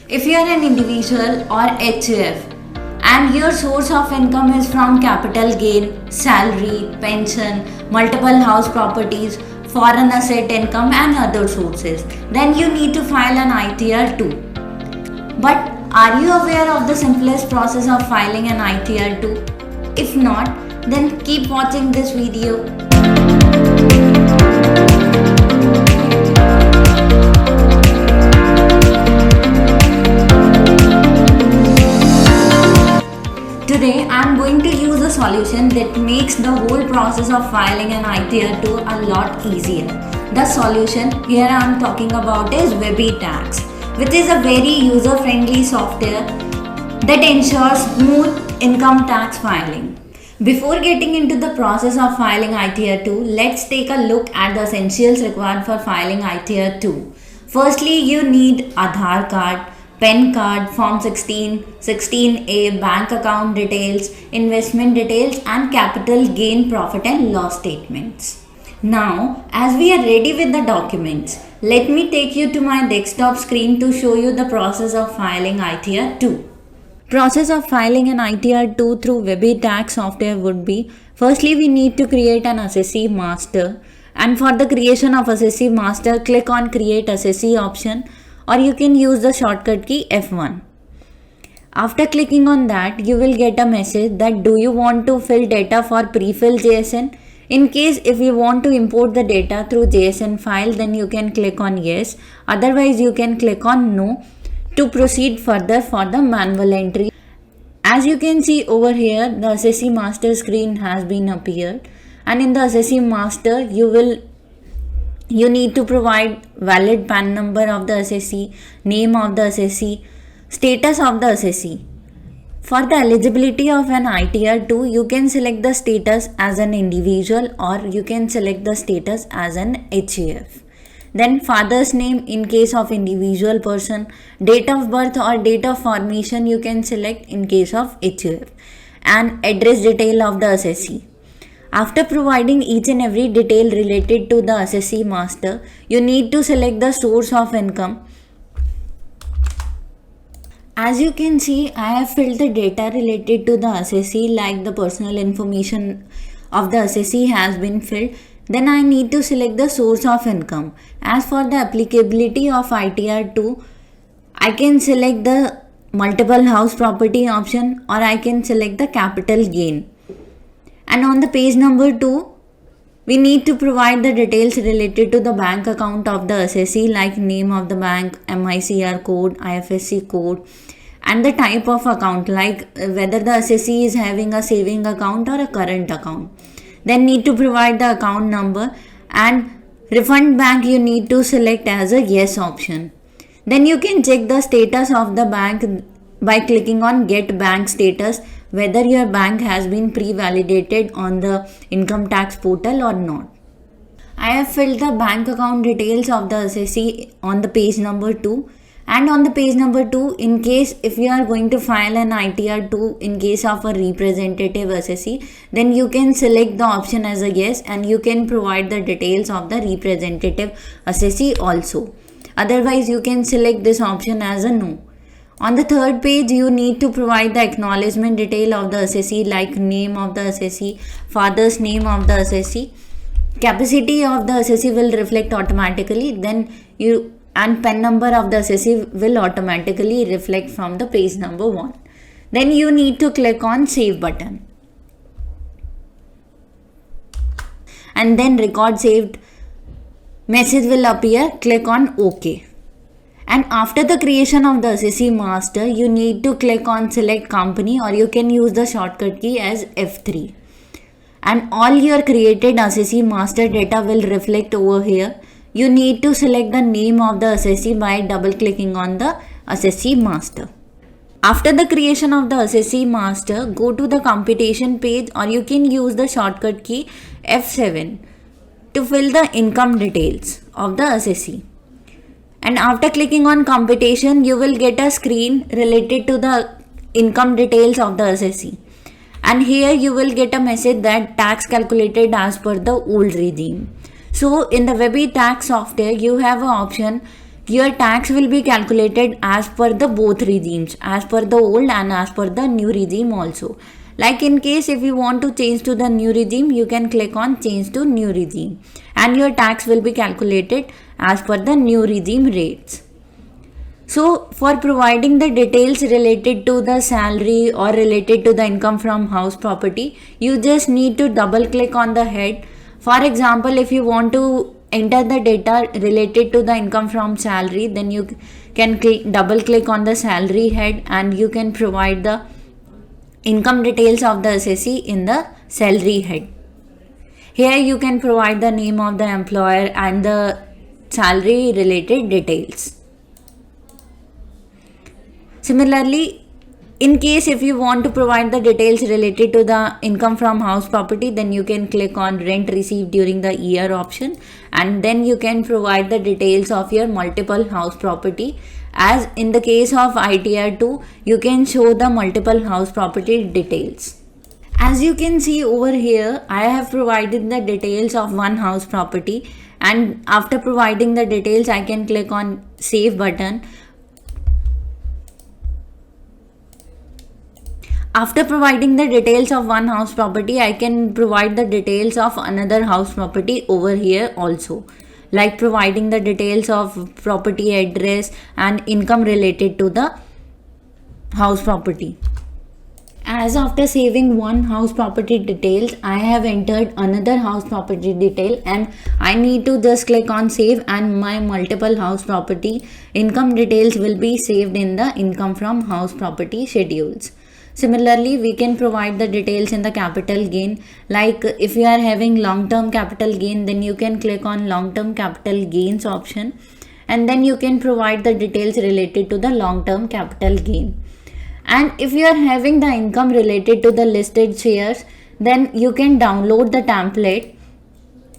If you are an individual or HUF and your source of income is from capital gain, salary, pension, multiple house properties, foreign asset income and other sources, then you need to file an ITR too. But are you aware of the simplest process of filing an ITR too? If not, then keep watching this video. Today I am going to use a solution that makes the whole process of filing an ITR2 a lot easier. The solution here I am talking about is WebbyTax, which is a very user-friendly software that ensures smooth income tax filing. Before getting into the process of filing ITR2, let's take a look at the essentials required for filing ITR2. Firstly, you need Aadhaar card, PAN card, Form 16, 16A, bank account details, investment details and capital gain, profit and loss statements. Now, as we are ready with the documents, let me take you to my desktop screen to show you the process of filing ITR2. Process of filing an ITR2 through WebbyTax software would be, firstly we need to create an assessee master, and for the creation of assessee master, click on create assessee option, or you can use the shortcut key F1. After clicking on that, you will get a message that do you want to fill data for pre-fill JSN. In case if you want to import the data through JSN file, then you can click on yes. Otherwise, you can click on no to proceed further for the manual entry. As you can see over here, the assessee master screen has been appeared, and in the assessee master, you need to provide valid PAN number of the assessee, name of the assessee, status of the assessee. For the eligibility of an ITR2, you can select the status as an individual or you can select the status as an HUF. Then father's name in case of individual person, date of birth or date of formation you can select in case of HUF, and address detail of the assessee. After providing each and every detail related to the assessee master, you need to select the source of income. As you can see, I have filled the data related to the assessee, like the personal information of the assessee has been filled. Then I need to select the source of income. As for the applicability of ITR2, I can select the multiple house property option or I can select the capital gain. And on the page number 2, we need to provide the details related to the bank account of the assessee, like name of the bank, MICR code, IFSC code, and the type of account, like whether the assessee is having a saving account or a current account. Then need to provide the account number, and refund bank you need to select as a yes option. Then you can check the status of the bank by clicking on get bank status, whether your bank has been pre-validated on the income tax portal or not. I have filled the bank account details of the assessee on the page number 2, and on the page number 2, in case if you are going to file an ITR2 in case of a representative assessee, then you can select the option as a yes and you can provide the details of the representative assessee also. Otherwise, you can select this option as a no. On the third page, you need to provide the acknowledgement detail of the assessee, like name of the assessee, father's name of the assessee, capacity of the assessee will reflect automatically, and PAN number of the assessee will automatically reflect from the page number 1. Then you need to click on save button. And then record saved message will appear, click on OK. And after the creation of the assessee master, you need to click on select company or you can use the shortcut key as F3. And all your created assessee master data will reflect over here. You need to select the name of the assessee by double clicking on the assessee master. After the creation of the assessee master, go to the computation page or you can use the shortcut key F7 to fill the income details of the assessee. And after clicking on computation, you will get a screen related to the income details of the assessee. And here you will get a message that tax calculated as per the old regime. So in the WebbyTax software, you have an option Your tax will be calculated as per the both regimes, as per the old and as per the new regime also. Like in case if you want to change to the new regime, you can click on change to new regime and your tax will be calculated as per the new regime rates. So for providing the details related to the salary or related to the income from house property, you just need to double click on the head. For example, if you want to enter the data related to the income from salary, then you can double click on the salary head and you can provide the income details of the assessee in the salary head. Here you can provide the name of the employer and the salary related details. Similarly, in case if you want to provide the details related to the income from house property, then you can click on rent received during the year option and then you can provide the details of your multiple house property. As in the case of ITR 2, you can show the multiple house property details. As you can see over here, I have provided the details of one house property and after providing the details, I can click on save button. After providing the details of one house property, I can provide the details of another house property over here also. Like providing the details of property address and income related to the house property. As after saving one house property details, I have entered another house property detail and I need to just click on save and my multiple house property income details will be saved in the income from house property schedules. Similarly, we can provide the details in the capital gain. Like if you are having long-term capital gain, then you can click on long-term capital gains option and then you can provide the details related to the long-term capital gain. And if you are having the income related to the listed shares, then you can download the template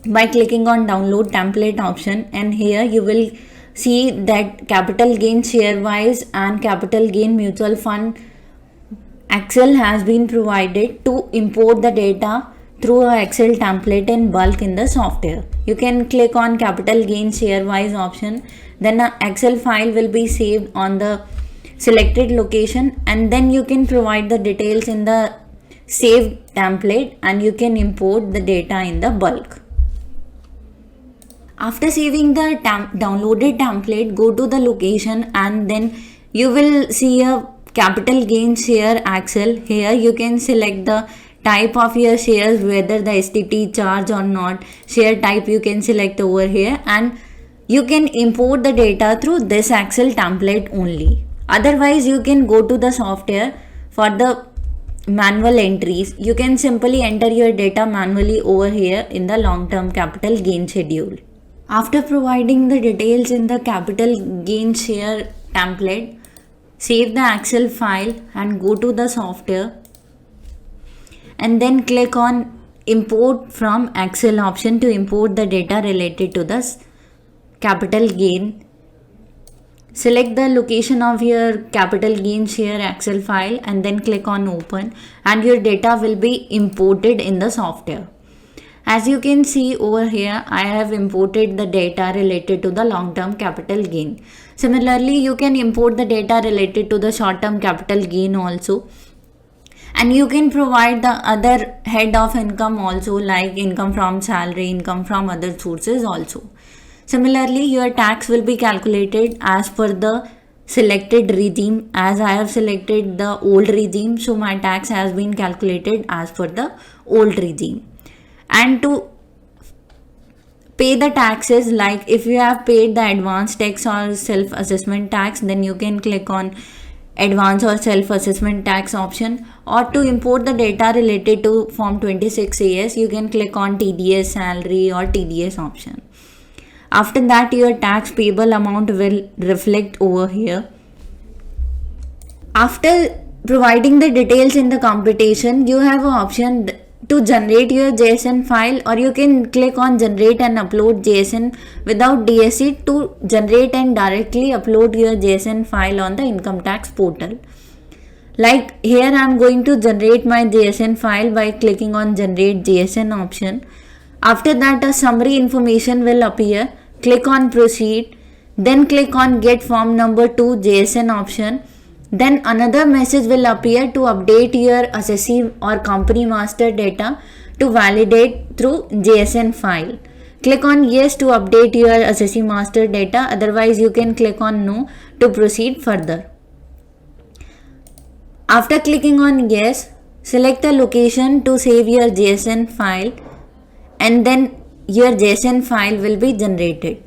by clicking on download template option and here you will see that capital gain share wise and capital gain mutual fund Excel has been provided to import the data through a Excel template in bulk in the software. You can click on capital gain share wise option, then an Excel file will be saved on the selected location and then you can provide the details in the saved template and you can import the data in the bulk. After saving the downloaded template, go to the location and then you will see a capital gain share Excel. Here you can select the type of your shares, whether the STT charge or not. Share type you can select over here and you can import the data through this Excel template only. Otherwise, you can go to the software for the manual entries. You can simply enter your data manually over here in the long-term capital gain schedule. After providing the details in the capital gain share template, save the Excel file and go to the software and then click on import from Excel option to import the data related to the capital gain. Select the location of your capital gain share Excel file and then click on open and your data will be imported in the software. As you can see over here, I have imported the data related to the long-term capital gain. Similarly, you can import the data related to the short-term capital gain also. And you can provide the other head of income also, like income from salary, income from other sources also. Similarly, your tax will be calculated as per the selected regime. As I have selected the old regime, so my tax has been calculated as per the old regime. And to pay the taxes, like if you have paid the advance tax or self-assessment tax, then you can click on advance or self-assessment tax option. Or to import the data related to form 26AS, you can click on TDS salary or TDS option. After that, your tax payable amount will reflect over here. After providing the details in the computation, you have an option to generate your JSON file, or you can click on generate and upload JSON without DSC to generate and directly upload your JSON file on the income tax portal. Like here I am going to generate my JSON file by clicking on generate JSON option. After that, a summary information will appear. Click on proceed. Then click on Get Form Number 2 JSN option. Then another message will appear to update your assessee or company master data to validate through JSN file. Click on Yes to update your assessee master data, otherwise you can click on No to proceed further. After clicking on Yes, select the location to save your JSN file and then your JSN file will be generated.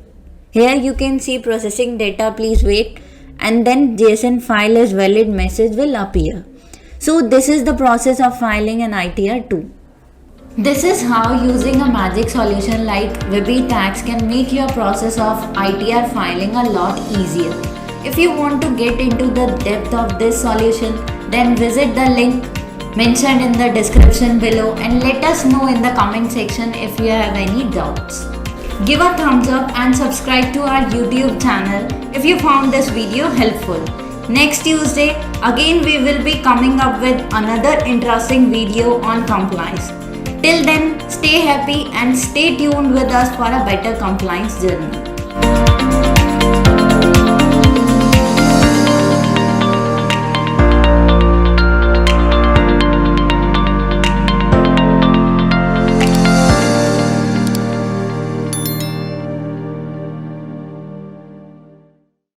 Here you can see processing data, please wait, and then JSON file is valid message will appear. So this is the process of filing an ITR 2. This is how using a magic solution like Webby Tax can make your process of ITR filing a lot easier. If you want to get into the depth of this solution, then visit the link mentioned in the description below and let us know in the comment section if you have any doubts. Give a thumbs up and subscribe to our YouTube channel if you found this video helpful. Next Tuesday, again we will be coming up with another interesting video on compliance. Till then, stay happy and stay tuned with us for a better compliance journey.